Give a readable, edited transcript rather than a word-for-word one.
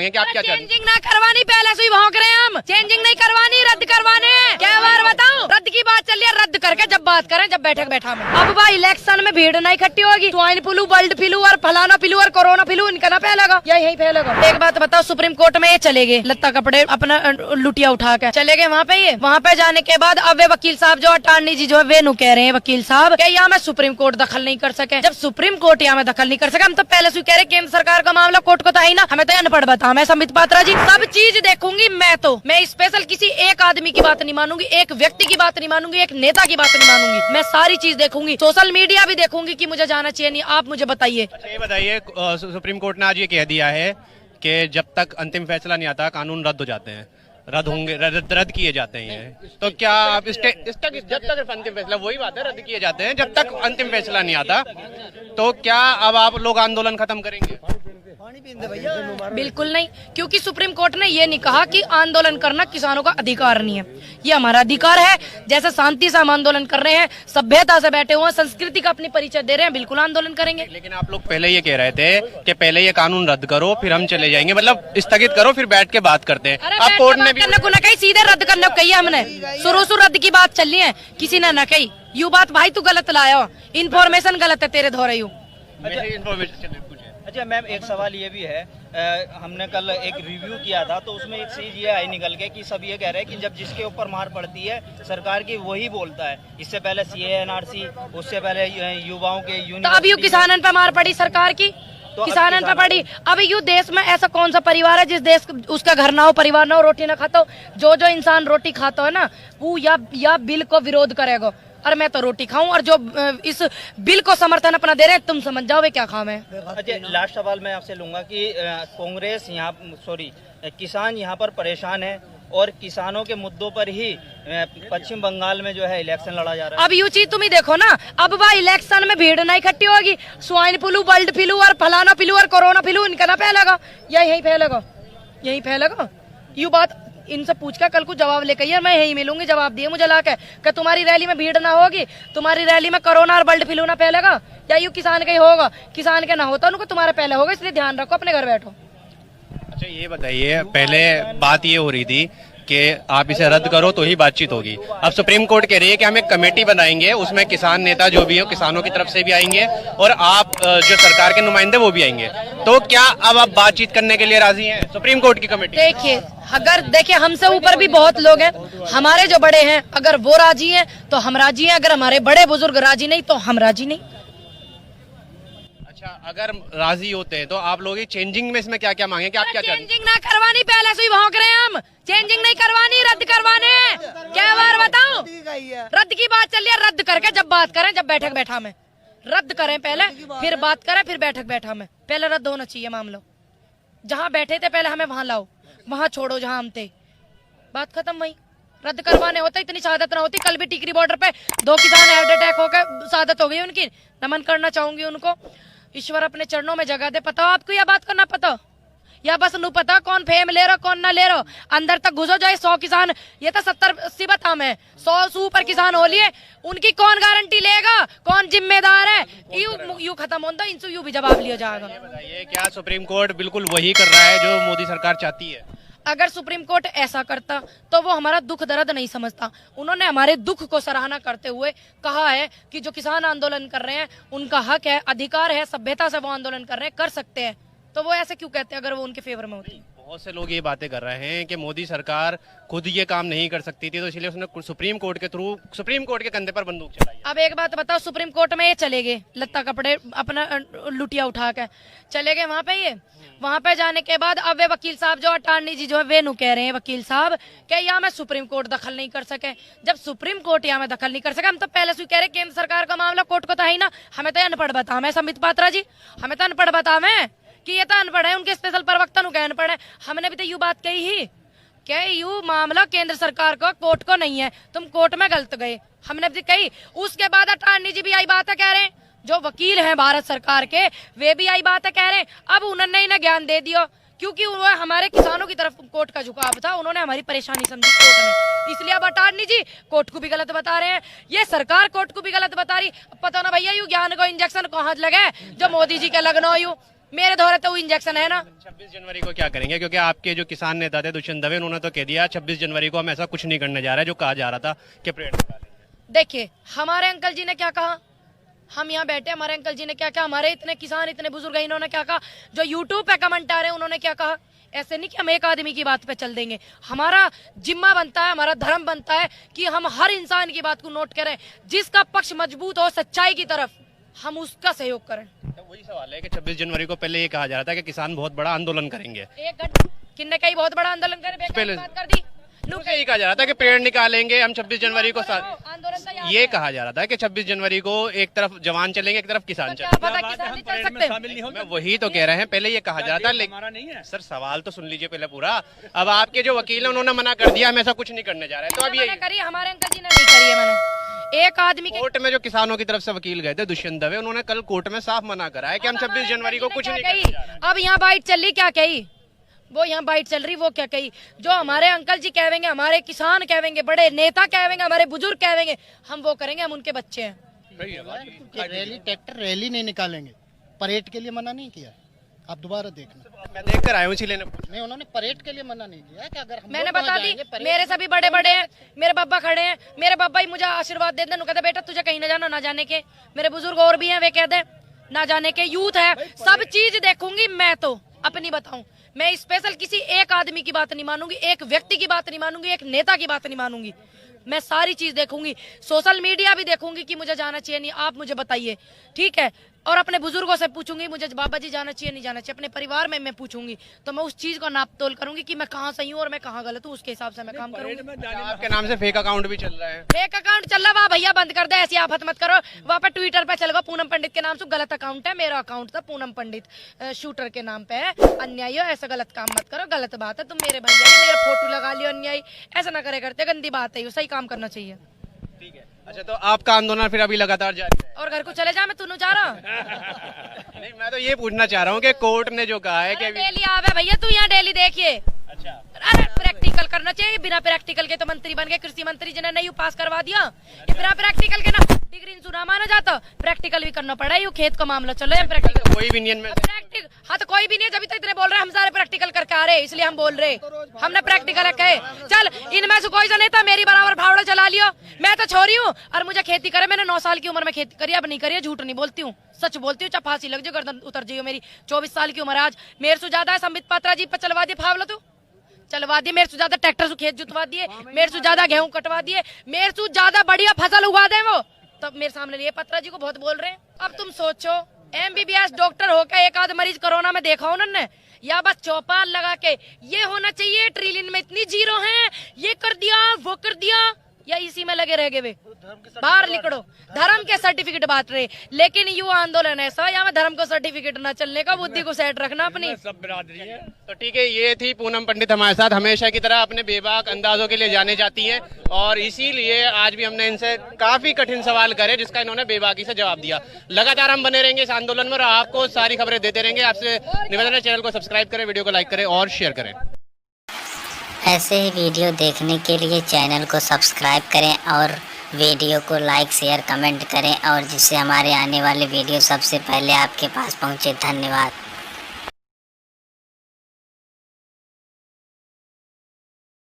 मांगे कि आप क्या चाहते हैं? चेंजिंग ना करवानी, पहले से ही भौंक रहे हैं हम। चेंजिंग नहीं करवानी, रद्द करवाने। क्या बार बताऊं, रद्द की बात चल रही है, रद्द करके जब बात करें, जब बैठक बैठा में। अब भाई इलेक्शन में भीड़ नहीं इकट्ठी होगी, स्वाइन फ्लू, बर्ड फ्लू और फलाना फ्लू और कोरोना फ्लू इनका ना फैलेगा, या यही फैलेगा। एक बात बताओ, सुप्रीम कोर्ट में ये चले गए, लत्ता कपड़े अपना लुटिया उठा के चले गए वहाँ पे। ये वहाँ पे जाने के बाद अब वे वकील साहब जो अटॉर्नी जी जो है वे नु कह रहे हैं, वकील साहब क्या यहाँ में सुप्रीम कोर्ट दखल नहीं कर सके। जब सुप्रीम कोर्ट यहाँ में दखल नहीं कर सके, हम तो पहले से कह रहे केंद्र सरकार का मामला कोर्ट को तो है ही ना, हमें तो अनपढ़ बता। मैं संबित पात्रा जी सब चीज देखूंगी, मैं स्पेशल किसी एक आदमी की बात नहीं मानूंगी, एक व्यक्ति की बात नहीं मानूंगी, एक नेता की बात नहीं मानूंगी, मैं सारी चीज देखूंगी, सोशल मीडिया भी देखूंगी कि मुझे जाना चाहिए नहीं। आप मुझे बताइए। अच्छा ये बताइए, सुप्रीम कोर्ट ने आज ये कह दिया है कि जब तक अंतिम फैसला नहीं आता कानून रद्द हो जाते हैं, रद्द होंगे, रद्द किए जाते हैं ये। तो क्या आप जब तक अंतिम फैसला, वही बात है, रद्द किए जाते हैं जब तक अंतिम फैसला नहीं आता, तो क्या अब आप लोग आंदोलन खत्म करेंगे? बिल्कुल नहीं, क्योंकि सुप्रीम कोर्ट ने ये नहीं कहा कि आंदोलन करना किसानों का अधिकार नहीं है, ये हमारा अधिकार है। जैसे शांति से हम आंदोलन कर रहे हैं, सभ्यता से बैठे हुए हैं, संस्कृति का अपनी परिचय दे रहे हैं, बिल्कुल आंदोलन करेंगे। लेकिन आप लोग पहले ये कह रहे थे कि पहले ये कानून रद्द करो फिर हम चले जाएंगे, मतलब स्थगित करो फिर बैठ के बात करते हैं। अब कोर्ट ने भी कही सीधे रद्द करने को कही है हमने, शुरू रद्द की बात चल रही है, किसी ने न कही यू बात। भाई तू गलत लाया हो, इन्फॉर्मेशन गलत है तेरे धोरे यू। अच्छा मैम, एक सवाल ये भी है, हमने कल एक रिव्यू किया था तो उसमें एक चीज ये आई निकल के कि सब ये कह रहे हैं कि जब जिसके ऊपर मार पड़ती है सरकार की वही बोलता है। इससे पहले CA/NRC, उससे पहले युवाओं के यूनियन, तो अब यू किसानन पे मार पड़ी सरकार की, तो किसानन पे पड़ी। अब यू देश में ऐसा कौन सा परिवार है जिस देश उसका घर ना हो, परिवार ना हो, रोटी ना खाता हो? जो इंसान रोटी खाता है ना, वो या बिल को विरोध करेगा, और मैं तो रोटी खाऊं, और जो इस बिल को समर्थन अपना दे रहे हैं, तुम समझ जाओ वे क्या काम है। अच्छा लास्ट सवाल मैं आपसे लूंगा कि कांग्रेस किसान यहाँ पर परेशान है और किसानों के मुद्दों पर ही पश्चिम बंगाल में जो है इलेक्शन लड़ा जा रहा है। अब यू चीज तुम ही देखो ना, अब वह इलेक्शन में भीड़ नहीं इकट्ठी होगी, स्वाइन फ्लू, बर्ड फ्लू और फलाना फ्लू और कोरोना फ्लू इनका ना फैलेगा, या यही फैलेगा, यही फैलेगा। यू बात इनसे पूछ कर कल को जवाब लेकर आइए, मैं यही मिलूंगी, जवाब दिए मुझे लाकर कि तुम्हारी रैली में भीड़ ना होगी, तुम्हारी रैली में कोरोना और बर्ड फ्लू ना फैलेगा, या यू किसान का ही होगा, किसान के ना होता उनको तुम्हारे पहले होगा, इसलिए ध्यान रखो, अपने घर बैठो। अच्छा ये बताइए, पहले बात ये हो रही थी कि आप इसे रद्द करो तो ही बातचीत होगी, अब सुप्रीम कोर्ट कह रही है कि हम एक कमेटी बनाएंगे, उसमें किसान नेता जो भी हो किसानों की तरफ से भी आएंगे और आप जो सरकार के नुमाइंदे वो भी आएंगे, तो क्या अब आप बातचीत करने के लिए राजी हैं सुप्रीम कोर्ट की कमेटी? देखिए हमसे ऊपर भी बहुत लोग हैं, हमारे जो बड़े हैं, अगर वो राजी हैं तो हम राजी हैं, अगर हमारे बड़े बुजुर्ग राजी नहीं तो हम राजी नहीं। अच्छा अगर राजी होते हैं तो आप लोग चेंजिंग में इसमें क्या क्या मांगे कि आप क्या चाहते हैं? चेंजिंग ना करवानी, पहले से ही भौंक रहे हैं हम। चेंजिंग नहीं करवानी, रद्द करवाने। क्या बार बताऊं, रद्द की बात चल रही है, रद्द करके जब बात करें, जब बैठक बैठा में, रद्द करें पहले, फिर बात करें, फिर बैठक बैठा में। पहले रद्द होना चाहिए मामला, जहाँ बैठे थे पहले हमें वहां लाओ, वहां छोड़ो जहां हम थे, बात खत्म। वही रद्द करवाने होता, इतनी शहादत ना होती। कल भी टिकरी बॉर्डर पे 2 किसान हार्ट अटैक होकर शहादत हो गई उनकी, नमन करना चाहूंगी उनको। ईश्वर अपने चरणों में जगह दे। पता हो आपको यह बात को? ना पता या बस नू पता कौन फेम ले रहा कौन ना ले रहा? अंदर तक घुसो जाए। 100 किसान, ये तो 70-80 बता में 100 से ऊपर किसान हो लिए, उनकी कौन गारंटी लेगा, कौन जिम्मेदार है? यू खत्म होता, इनसे यू भी जवाब लिया जाएगा। बताइए क्या सुप्रीम कोर्ट बिल्कुल वही कर रहा है जो मोदी सरकार चाहती है? अगर सुप्रीम कोर्ट ऐसा करता तो वो हमारा दुख दर्द नहीं समझता। उन्होंने हमारे दुख को सराहना करते हुए कहा है कि जो किसान आंदोलन कर रहे हैं उनका हक है, अधिकार है, सभ्यता से वो आंदोलन कर रहे हैं, कर सकते हैं। तो वो ऐसे क्यों कहते हैं अगर वो उनके फेवर में होती? बहुत से लोग ये बातें कर रहे हैं कि मोदी सरकार खुद ये काम नहीं कर सकती थी, तो इसलिए उसने सुप्रीम कोर्ट के थ्रू, सुप्रीम कोर्ट के कंधे पर बंदूक चलाई। अब एक बात बताओ, सुप्रीम कोर्ट में ये चले गए, लत्ता कपड़े अपना लुटिया उठा के चले गए वहां पे। ये वहां पे जाने के बाद अब वे वकील साहब जो अटॉर्नी जी जो है वे नु कह रहे हैं, वकील साहब क्या यहाँ में सुप्रीम कोर्ट दखल नहीं कर सके। जब सुप्रीम कोर्ट यहाँ में दखल नहीं कर सके, हम तो पहले से कह रहे केंद्र सरकार का मामला कोर्ट को तो है ही ना। हमें तो अनपढ़ बता मैं संबित पात्रा जी, हमें तो अनपढ़ बता मैं कि ये तो अनपढ़ है, उनके स्पेशल प्रवक्ता नु कह अनपढ़ है। हमने भी तो यू बात कही ही क्या यू मामला केंद्र सरकार को, कोर्ट को नहीं है, तुम कोर्ट में गलत गए, हमने भी कही। उसके बाद अटॉर्नी जी भी आई बात है कह रहे हैं, जो वकील हैं भारत सरकार के वे भी आई बात है कह रहे हैं। अब उन्होंने इन्हें ज्ञान दे दिया क्योंकि उन्होंने हमारे किसानों की तरफ कोर्ट का झुकाव था, उन्होंने हमारी परेशानी समझी कोर्ट ने, इसलिए अब अटॉर्नी जी कोर्ट को भी गलत बता रहे हैं, ये सरकार कोर्ट को भी गलत बता रही। पता ना भैया यू ज्ञान को इंजेक्शन कहाँ लगे जो मोदी जी के लगना हो। यू मेरे दौरे तो इंजेक्शन है ना। 26 जनवरी को क्या करेंगे, क्योंकि आपके जो किसान नेता थे दुष्यंत दवे, उन्होंने तो कह दिया 26 जनवरी को हम ऐसा कुछ नहीं करने जा रहे जो कहा जा रहा था कि परेड निकालेंगे। देखिए हमारे अंकल जी ने क्या कहा, हम यहाँ बैठे, हमारे अंकल जी ने क्या कहा, हमारे इतने किसान इतने बुजुर्ग हैं, इन्होंने क्या कहा, जो यूट्यूब पे कमेंट आ रहे हैं उन्होंने क्या कहा। ऐसे नहीं कि हम एक आदमी की बात पे चल देंगे, हमारा जिम्मा बनता है, हमारा धर्म बनता है कि हम हर इंसान की बात को नोट करें, जिसका पक्ष मजबूत हो सच्चाई की तरफ हम उसका सहयोग करें। तो वही सवाल है कि 26 जनवरी को पहले ये कहा जा रहा था कि किसान बहुत बड़ा आंदोलन करेंगे, एक घंटे किन्ने कई बहुत बड़ा आंदोलन करे, पहले बात कर दी। दूसरा ये कहा जा रहा था कि परेड निकालेंगे हम 26 जनवरी को आंदोलन तो याद ये है। कहा जा रहा था कि 26 जनवरी को एक तरफ जवान चलेंगे एक तरफ किसान क्या चलेंगे। पता किसान नहीं चल सकते। मैं वही तो कह रहे हैं, पहले ये कहा जा रहा था, लेकिन सर सवाल तो सुन लीजिए पहले पूरा। अब आपके जो वकील है उन्होंने मना कर दिया, हम ऐसा कुछ नहीं करने जा रहे हैं। तो अब ये करी, हमारे अंकल जी ने नहीं करी है। मैंने एक आदमी के कोर्ट में जो किसानों की तरफ से वकील गए थे दुष्यंत दवे, उन्होंने कल कोर्ट में साफ मना करा है कि हम 26 जनवरी को कुछ नहीं करने जा रहे हैं। अब यहाँ बाइट चल रही, क्या कही वो, यहाँ बाइट चल रही वो क्या कही, जो हमारे अंकल जी कहेंगे, हमारे किसान कहेंगे, बड़े नेता कहेंगे, हमारे बुजुर्ग कहेंगे, हम वो करेंगे, हम उनके बच्चे हैं। रैली ट्रैक्टर रैली नहीं निकालेंगे, परेड के लिए मना नहीं किया। आप दोबारा देखना, मैं देख कर आया हूँ इसीलिए नहीं उन्होंने परेड के लिए मना नहीं किया कि अगर हम मैंने लोग वहाँ बता दी, जाएंगे, परेड मेरे सभी बड़े बड़े हैं, मेरे बाबा खड़े हैं, मेरे बाबा ही मुझे आशीर्वाद दे दें, कहते बेटा तुझे कहीं ना जाना, ना जाने के। मेरे बुजुर्ग और भी हैं, वे कहते हैं ना जाने के, यूथ है, सब चीज देखूंगी मैं, तो अपनी बताऊं, मैं स्पेशल किसी एक आदमी की बात नहीं मानूंगी, एक व्यक्ति की बात नहीं मानूंगी, एक नेता की बात नहीं मानूंगी, मैं सारी चीज देखूंगी, सोशल मीडिया भी देखूंगी कि मुझे जाना चाहिए नहीं, आप मुझे बताइए, ठीक है। और अपने बुजुर्गों से पूछूंगी मुझे बाबा जी जाना चाहिए नहीं जाना चाहिए, अपने परिवार में मैं पूछूंगी, तो मैं उस चीज को नाप तोल करूंगी कि मैं कहाँ सही हूँ और मैं कहाँ गलत हूँ, उसके हिसाब से मैं काम करूंगी। आपके नाम से फेक अकाउंट भी चल रहा है। फेक अकाउंट चल रहा, वहाँ भैया बंद कर दे, ऐसी आफत मत करो। वहाँ पे ट्विटर पे चल गो पूनम पंडित के नाम से, गलत अकाउंट है, मेरा अकाउंट था पूनम पंडित शूटर के नाम पे है। अन्यायी हो, ऐसा गलत काम मत करो, गलत बात है, तुम मेरे भैया ने मेरा फोटो लगा लियो, अन्यायी ऐसा ना करे करते, गंदी बात है, सही काम करना चाहिए। ठीक है, अच्छा तो आपका आंदोलन फिर अभी लगातार जारी है? और घर को चले जा, मैं तुनू जा रहा नहीं, मैं तो ये पूछना चाह रहा हूँ कि कोर्ट ने जो कहा है कि डेली आवे भैया, तू यहाँ डेली देखिए। अच्छा, अरे प्रैक्टिकल करना चाहिए, बिना प्रैक्टिकल के तो मंत्री बन गए, कृषि मंत्री जिन्हें नहीं पास करवा दिया, ये बिना प्रैक्टिकल के ना डिग्री सुना माना जाता, प्रैक्टिकल भी करना पड़ा, ये खेत का मामला चलो, प्रैक्टिकल कोई भी यूनियन में प्रैक्टिकल, हाँ तो कोई भी नहीं है, जब तक इतने बोल रहे हैं, हम सारे प्रैक्टिकल करके आ रहे हैं, इसलिए हम बोल रहे, हमने प्रैक्टिकल कहे, चल इनमें से कोई सा नेता मेरी बराबर फावड़ा चला लियो, मैं तो छोरी हूँ और मुझे खेती करे, मैंने 9 साल की उम्र में खेती करी, अब नहीं करी, झूठ नहीं बोलती हूँ, सच बोलती हूँ, चाहे फांसी लग जाए, गर्दन उतर जाइयो मेरी, 24 साल की उम्र आज, मेरे से ज्यादा है संबित पात्रा जी पर चलवा दिए फावला, तू चलवा दिए, मेरे से ज्यादा ट्रैक्टर से खेत जुतवा दिए, मेरे से ज्यादा गेहूं कटवा दिए, मेरे से ज्यादा बढ़िया फसल उगा दे वो, तब मेरे सामने लिए पत्रा जी को बहुत बोल रहे हैं। अब तुम सोचो MBBS डॉक्टर होकर एक आध मरीज कोरोना में देखा उन्होंने, या बस चौपाल लगा के ये होना चाहिए, ट्रिलियन में इतनी जीरो हैं, ये कर दिया वो कर दिया, या इसी में लगे रह गए वे, बाहर निकलो, धर्म के सर्टिफिकेट बांट रहे, लेकिन युवा आंदोलन ऐसा या में धर्म को सर्टिफिकेट न चलने का, बुद्धि को सेट रखना अपनी सब बिरादरी है। तो ठीक है, ये थी पूनम पंडित हमारे साथ, हमेशा की तरह अपने बेबाक अंदाजों के लिए जाने जाती हैं, और इसीलिए आज भी हमने इनसे काफी कठिन सवाल करे जिसका इन्होंने बेबाकी से जवाब दिया। लगातार हम बने रहेंगे इस आंदोलन में और आपको सारी खबरें देते रहेंगे। आपसे निवेदन है चैनल को सब्सक्राइब करें, वीडियो को लाइक करें और शेयर करें। ऐसे ही वीडियो देखने के लिए चैनल को सब्सक्राइब करें और वीडियो को लाइक शेयर कमेंट करें, और जिससे हमारे आने वाले वीडियो सबसे पहले आपके पास पहुंचे। धन्यवाद।